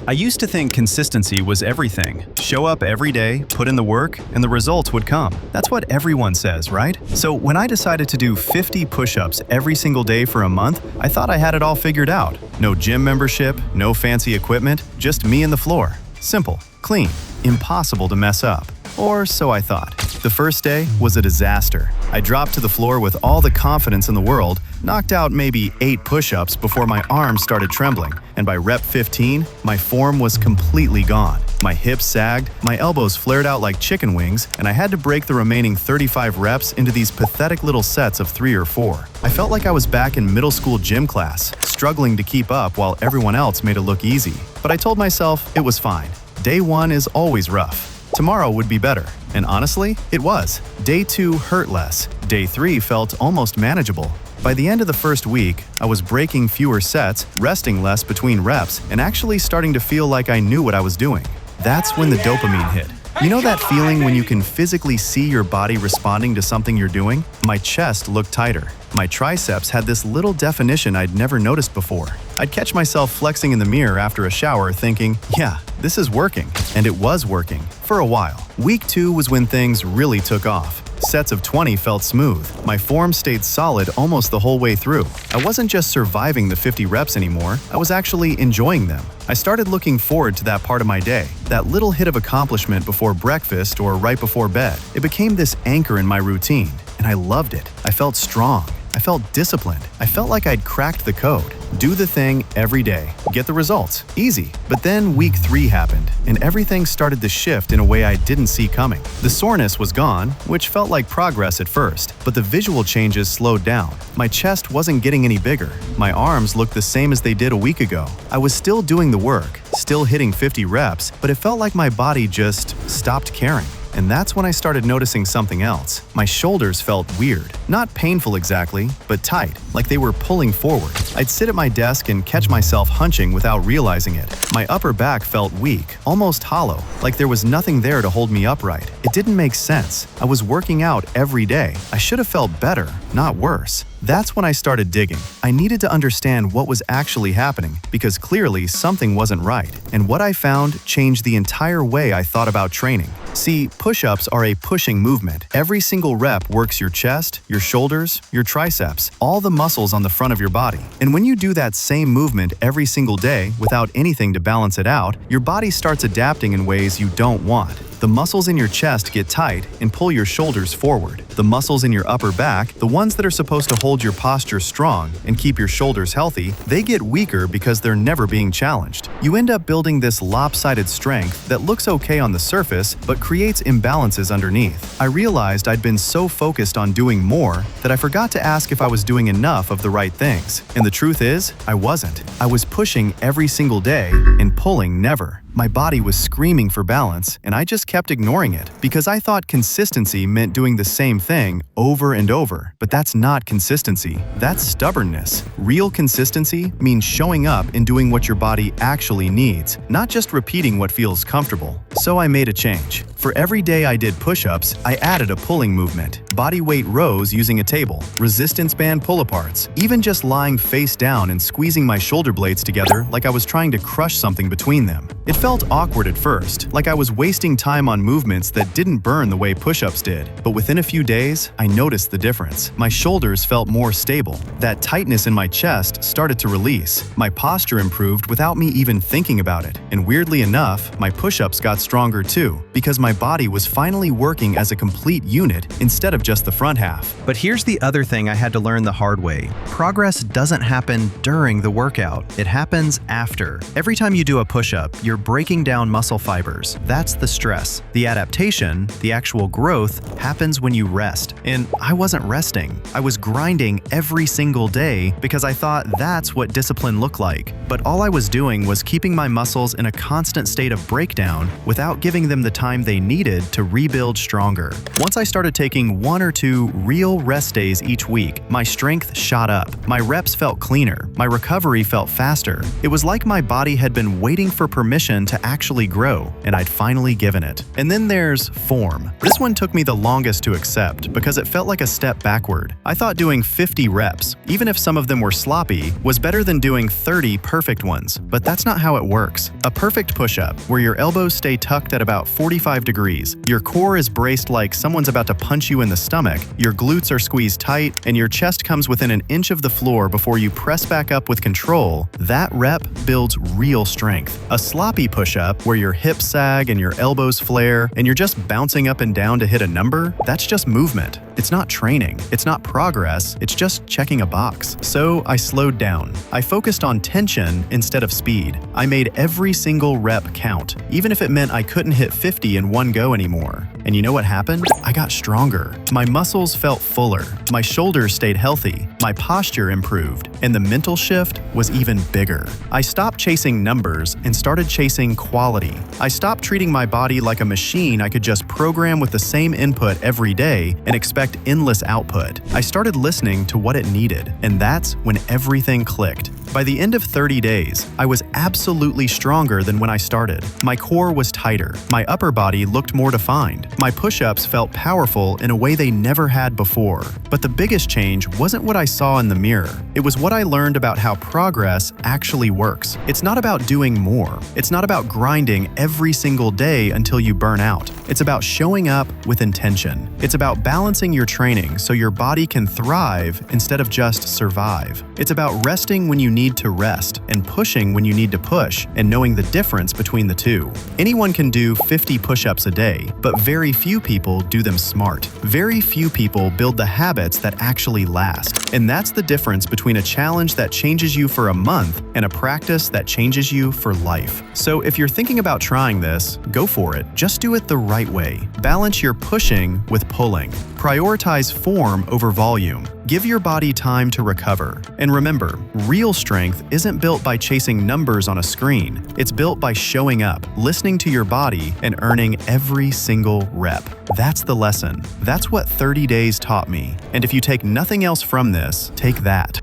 I used to think consistency was everything. Show up every day, put in the work, and the results would come. That's what everyone says, right? So when I decided to do 50 push-ups every single day for a month, I thought I had it all figured out. No gym membership, no fancy equipment, just me and the floor. Simple, clean, impossible to mess up. Or so I thought. The first day was a disaster. I dropped to the floor with all the confidence in the world, knocked out maybe 8 push-ups before my arms started trembling, and by rep 15, my form was completely gone. My hips sagged, my elbows flared out like chicken wings, and I had to break the remaining 35 reps into these pathetic little sets of 3 or 4. I felt like I was back in middle school gym class, struggling to keep up while everyone else made it look easy. But I told myself it was fine. Day 1 is always rough. Tomorrow would be better. And honestly, it was. Day 2 hurt less. Day 3 felt almost manageable. By the end of the first week, I was breaking fewer sets, resting less between reps, and actually starting to feel like I knew what I was doing. That's when the dopamine hit. You know that feeling when you can physically see your body responding to something you're doing? My chest looked tighter. My triceps had this little definition I'd never noticed before. I'd catch myself flexing in the mirror after a shower thinking, yeah, this is working. And it was working, for a while. Week 2 was when things really took off. Sets of 20 felt smooth. My form stayed solid almost the whole way through. I wasn't just surviving the 50 reps anymore, I was actually enjoying them. I started looking forward to that part of my day, that little hit of accomplishment before breakfast or right before bed. It became this anchor in my routine, and I loved it. I felt strong. I felt disciplined. I felt like I'd cracked the code. Do the thing every day. Get the results. Easy. But then week 3 happened, and everything started to shift in a way I didn't see coming. The soreness was gone, which felt like progress at first, but the visual changes slowed down. My chest wasn't getting any bigger. My arms looked the same as they did a week ago. I was still doing the work, still hitting 50 reps, but it felt like my body just stopped caring. And that's when I started noticing something else. My shoulders felt weird. Not painful exactly, but tight, like they were pulling forward. I'd sit at my desk and catch myself hunching without realizing it. My upper back felt weak, almost hollow, like there was nothing there to hold me upright. It didn't make sense. I was working out every day. I should have felt better, not worse. That's when I started digging. I needed to understand what was actually happening, because clearly something wasn't right. And what I found changed the entire way I thought about training. See, push-ups are a pushing movement. Every single rep works your chest, your shoulders, your triceps, all the muscles on the front of your body. And when you do that same movement every single day without anything to balance it out, your body starts adapting in ways you don't want. The muscles in your chest get tight and pull your shoulders forward. The muscles in your upper back, the ones that are supposed to hold your posture strong and keep your shoulders healthy, they get weaker because they're never being challenged. You end up building this lopsided strength that looks okay on the surface but creates imbalances underneath. I realized I'd been so focused on doing more that I forgot to ask if I was doing enough of the right things. And the truth is, I wasn't. I was pushing every single day and pulling never. My body was screaming for balance, and I just kept ignoring it because I thought consistency meant doing the same thing over and over. But that's not consistency. That's stubbornness. Real consistency means showing up and doing what your body actually needs, not just repeating what feels comfortable. So I made a change. For every day I did push-ups, I added a pulling movement. Body weight rows using a table, resistance band pull-aparts, even just lying face down and squeezing my shoulder blades together like I was trying to crush something between them. It felt awkward at first, like I was wasting time on movements that didn't burn the way push-ups did. But within a few days, I noticed the difference. My shoulders felt more stable. That tightness in my chest started to release. My posture improved without me even thinking about it. And weirdly enough, my push-ups got stronger too, because my body was finally working as a complete unit instead of just the front half. But here's the other thing I had to learn the hard way. Progress doesn't happen during the workout. It happens after. Every time you do a push-up, you're breaking down muscle fibers. That's the stress. The adaptation, the actual growth, happens when you rest. And I wasn't resting. I was grinding every single day because I thought that's what discipline looked like. But all I was doing was keeping my muscles in a constant state of breakdown without giving them the time they needed to rebuild stronger. Once I started taking 1 or 2 real rest days each week, my strength shot up. My reps felt cleaner. My recovery felt faster. It was like my body had been waiting for permission to actually grow, and I'd finally given it. And then there's form. This one took me the longest to accept because it felt like a step backward. I thought doing 50 reps, even if some of them were sloppy, was better than doing 30 perfect ones. But that's not how it works. A perfect push-up, where your elbows stay tucked at about 45 degrees, your core is braced like someone's about to punch you in the stomach, your glutes are squeezed tight, and your chest comes within an inch of the floor before you press back up with control, that rep builds real strength. A sloppy push-up, where your hips sag and your elbows flare, and you're just bouncing up and down to hit a number, that's just movement. It's not training. It's not progress. It's just checking a box. So I slowed down. I focused on tension instead of speed. I made every single rep count, even if it meant I couldn't hit 50 in one go anymore. And you know what happened? I got stronger. My muscles felt fuller. My shoulders stayed healthy. My posture improved. And the mental shift was even bigger. I stopped chasing numbers and started chasing quality. I stopped treating my body like a machine I could just program with the same input every day and expect endless output. I started listening to what it needed, and that's when everything clicked. By the end of 30 days, I was absolutely stronger than when I started. My core was tighter. My upper body looked more defined. My push-ups felt powerful in a way they never had before. But the biggest change wasn't what I saw in the mirror. It was what I learned about how progress actually works. It's not about doing more. It's not about grinding every single day until you burn out. It's about showing up with intention. It's about balancing your training so your body can thrive instead of just survive. It's about resting when you need to rest and pushing when you need to push, and knowing the difference between the two. Anyone can do 50 push-ups a day, but very few people do them smart. Very few people build the habits that actually last. And that's the difference between a challenge that changes you for a month and a practice that changes you for life. So if you're thinking about trying this, go for it. Just do it the right way. Balance your pushing with pulling. Prioritize form over volume. Give your body time to recover. And remember, real strength isn't built by chasing numbers on a screen. It's built by showing up, listening to your body, and earning every single rep. That's the lesson. That's what 30 days taught me. And if you take nothing else from this, take that.